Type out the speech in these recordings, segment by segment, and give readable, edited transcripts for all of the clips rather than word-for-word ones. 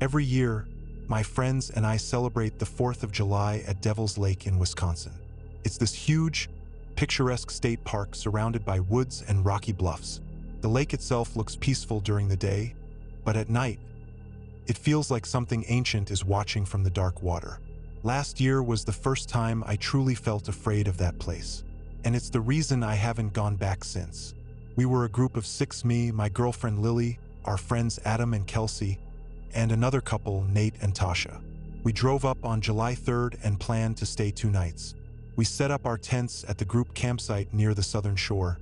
Every year, my friends and I celebrate the 4th of July at Devil's Lake in Wisconsin. It's this huge, picturesque state park surrounded by woods and rocky bluffs. The lake itself looks peaceful during the day, but at night, it feels like something ancient is watching from the dark water. Last year was the first time I truly felt afraid of that place, and it's the reason I haven't gone back since. We were a group of 6, me, my girlfriend Lily, our friends Adam and Kelsey, and another couple, Nate and Tasha. We drove up on July 3rd and planned to stay 2 nights. We set up our tents at the group campsite near the southern shore,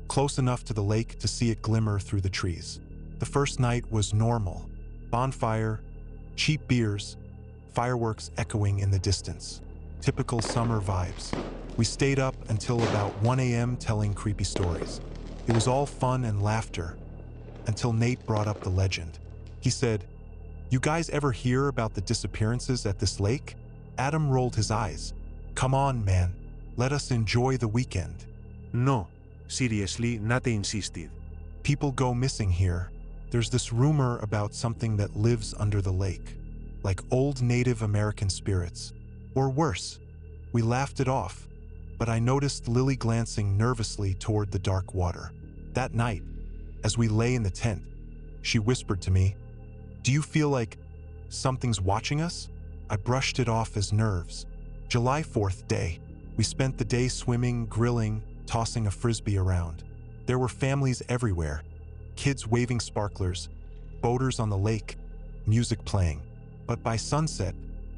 close enough to the lake to see it glimmer through the trees. The first night was normal. Bonfire, cheap beers, fireworks echoing in the distance. Typical summer vibes. We stayed up until about 1 a.m. telling creepy stories. It was all fun and laughter, until Nate brought up the legend. He said, "You guys ever hear about the disappearances at this lake?" Adam rolled his eyes. "Come on, man. Let us enjoy the weekend." No, seriously, Nate insisted. "People go missing here. There's this rumor about something that lives under the lake, like old Native American spirits. Or worse." We laughed it off, but I noticed Lily glancing nervously toward the dark water. That night, as we lay in the tent, she whispered to me, "Do you feel like something's watching us?" I brushed it off as nerves. July 4th day. We spent the day swimming, grilling, tossing a frisbee around. There were families everywhere, kids waving sparklers, boaters on the lake, music playing. But by sunset,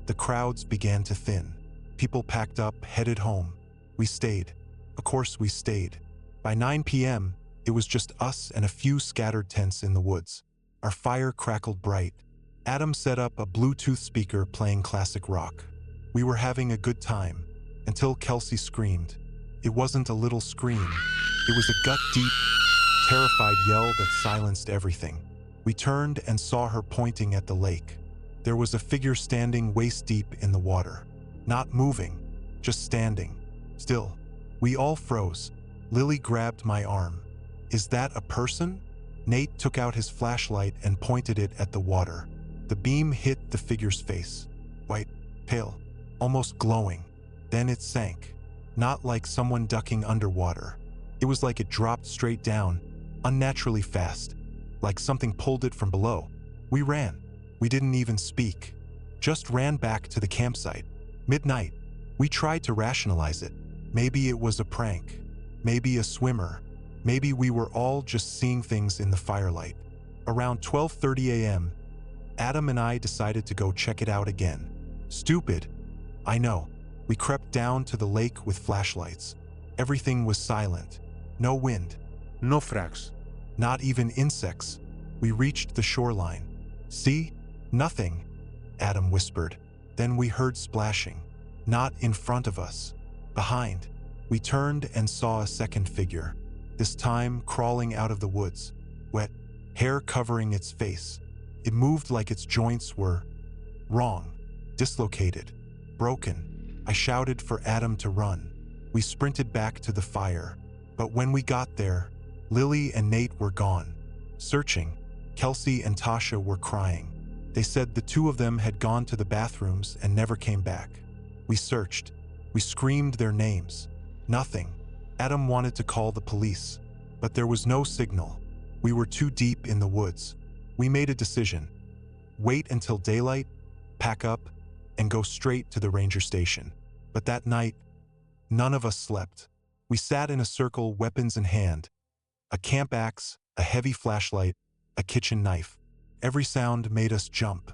the crowds began to thin. People packed up, headed home. We stayed. Of course we stayed. By 9 p.m., it was just us and a few scattered tents in the woods. Our fire crackled bright. Adam set up a Bluetooth speaker playing classic rock. We were having a good time, until Kelsey screamed. It wasn't a little scream. It was a gut-deep, terrified yell that silenced everything. We turned and saw her pointing at the lake. There was a figure standing waist-deep in the water. Not moving, just standing. Still. We all froze. Lily grabbed my arm. "Is that a person?" Nate took out his flashlight and pointed it at the water. The beam hit the figure's face. White, pale, almost glowing. Then it sank. Not like someone ducking underwater. It was like it dropped straight down, unnaturally fast, like something pulled it from below. We ran. We didn't even speak. Just ran back to the campsite. Midnight. We tried to rationalize it. Maybe it was a prank. Maybe a swimmer. Maybe we were all just seeing things in the firelight. Around 12:30 a.m., Adam and I decided to go check it out again. Stupid. I know. We crept down to the lake with flashlights. Everything was silent. No wind. No frogs. Not even insects. We reached the shoreline. "See? Nothing," Adam whispered. Then we heard splashing. Not in front of us. Behind. We turned and saw a second figure. This time crawling out of the woods. Wet, hair covering its face. It moved like its joints were wrong, dislocated, broken. I shouted for Adam to run. We sprinted back to the fire. But when we got there, Lily and Nate were gone. Searching, Kelsey and Tasha were crying. They said the 2 of them had gone to the bathrooms and never came back. We searched. We screamed their names. Nothing. Adam wanted to call the police, but there was no signal. We were too deep in the woods. We made a decision. Wait until daylight, pack up, and go straight to the ranger station. But that night, none of us slept. We sat in a circle, weapons in hand. A camp axe, a heavy flashlight, a kitchen knife. Every sound made us jump.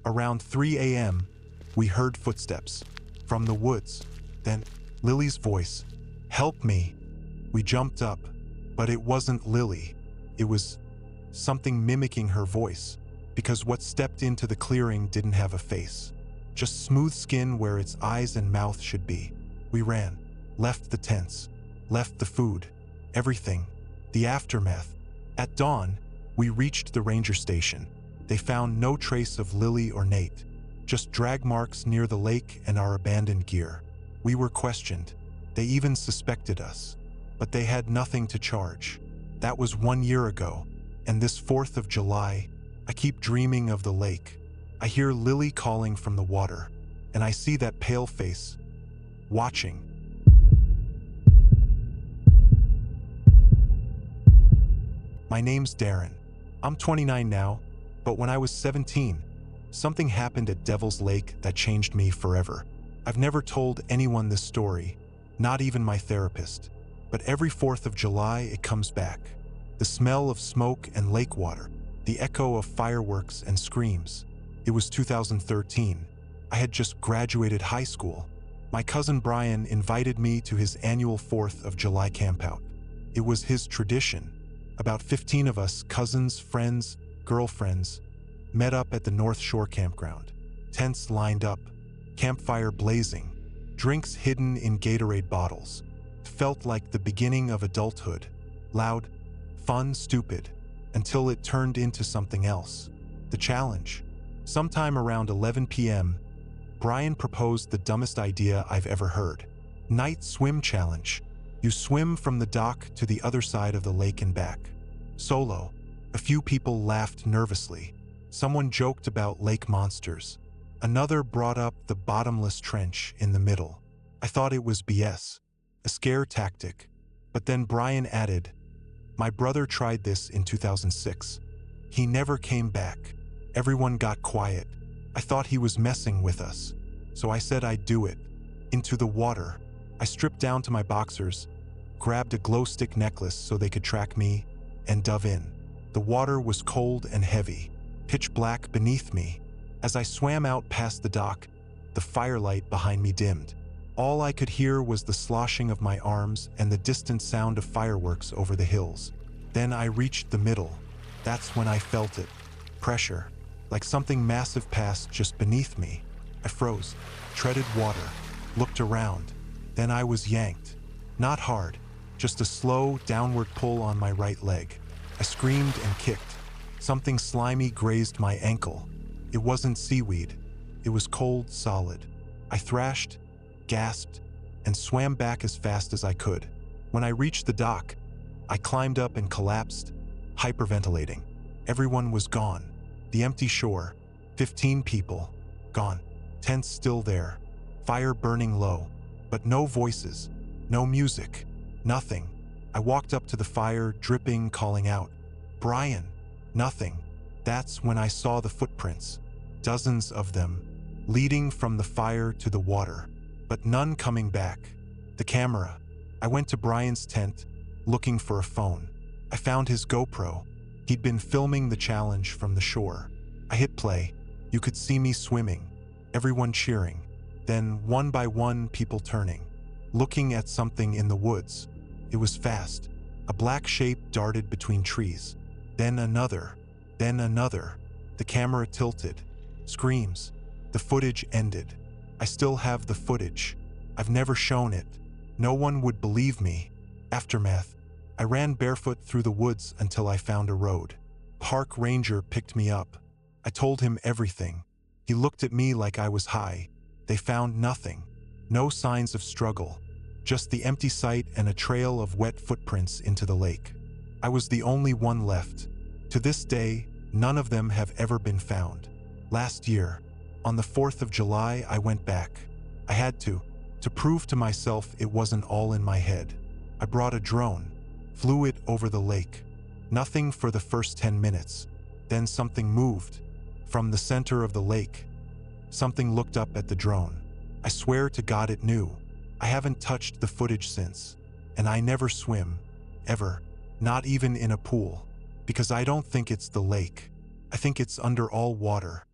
Around 3 a.m., we heard footsteps from the woods. Then Lily's voice, "Help me." We jumped up, but it wasn't Lily. It was something mimicking her voice, because what stepped into the clearing didn't have a face. Just smooth skin where its eyes and mouth should be. We ran, left the tents, left the food, everything, the aftermath. At dawn, we reached the ranger station. They found no trace of Lily or Nate, just drag marks near the lake and our abandoned gear. We were questioned. They even suspected us, but they had nothing to charge. That was 1 year ago, and this 4th of July, I keep dreaming of the lake. I hear Lily calling from the water, and I see that pale face, watching. My name's Darren. I'm 29 now, but when I was 17, something happened at Devil's Lake that changed me forever. I've never told anyone this story, not even my therapist, but every 4th of July it comes back. The smell of smoke and lake water, the echo of fireworks and screams. It was 2013. I had just graduated high school. My cousin Brian invited me to his annual 4th of July campout. It was his tradition. About 15 of us, cousins, friends, girlfriends, met up at the North Shore campground. Tents lined up, campfire blazing, drinks hidden in Gatorade bottles. Felt like the beginning of adulthood. Loud, fun, stupid, until it turned into something else. The challenge. Sometime around 11 p.m., Brian proposed the dumbest idea I've ever heard. Night swim challenge. You swim from the dock to the other side of the lake and back. Solo. A few people laughed nervously. Someone joked about lake monsters. Another brought up the bottomless trench in the middle. I thought it was BS, a scare tactic. But then Brian added, "My brother tried this in 2006. He never came back. Everyone got quiet. I thought he was messing with us. So I said I'd do it. Into the water. I stripped down to my boxers, grabbed a glow stick necklace so they could track me, and dove in. The water was cold and heavy, pitch black beneath me. As I swam out past the dock, the firelight behind me dimmed. All I could hear was the sloshing of my arms and the distant sound of fireworks over the hills. Then I reached the middle. That's when I felt it. Pressure. Like something massive passed just beneath me. I froze, treaded water, looked around. Then I was yanked. Not hard, just a slow, downward pull on my right leg. I screamed and kicked. Something slimy grazed my ankle. It wasn't seaweed. It was cold, solid. I thrashed, gasped, and swam back as fast as I could. When I reached the dock, I climbed up and collapsed, hyperventilating. Everyone was gone. The empty shore, 15 people, gone. Tents still there, fire burning low, but no voices, no music, nothing. I walked up to the fire, dripping, calling out, "Brian!" Nothing. That's when I saw the footprints, dozens of them, leading from the fire to the water, but none coming back. The camera. I went to Brian's tent, looking for a phone. I found his GoPro. He'd been filming the challenge from the shore. I hit play. You could see me swimming, everyone cheering. Then, one by one, people turning, looking at something in the woods. It was fast. A black shape darted between trees. Then another. Then another. The camera tilted. Screams. The footage ended. I still have the footage. I've never shown it. No one would believe me. Aftermath. I ran barefoot through the woods until I found a road. Park ranger picked me up. I told him everything. He looked at me like I was high. They found nothing. No signs of struggle. Just the empty site and a trail of wet footprints into the lake. I was the only one left. To this day, none of them have ever been found. Last year, on the 4th of July, I went back. I had to prove to myself it wasn't all in my head. I brought a drone, flew it over the lake. Nothing for the first 10 minutes. Then something moved. From the center of the lake, something looked up at the drone. I swear to God it knew. I haven't touched the footage since. And I never swim. Ever. Not even in a pool. Because I don't think it's the lake. I think it's under all water.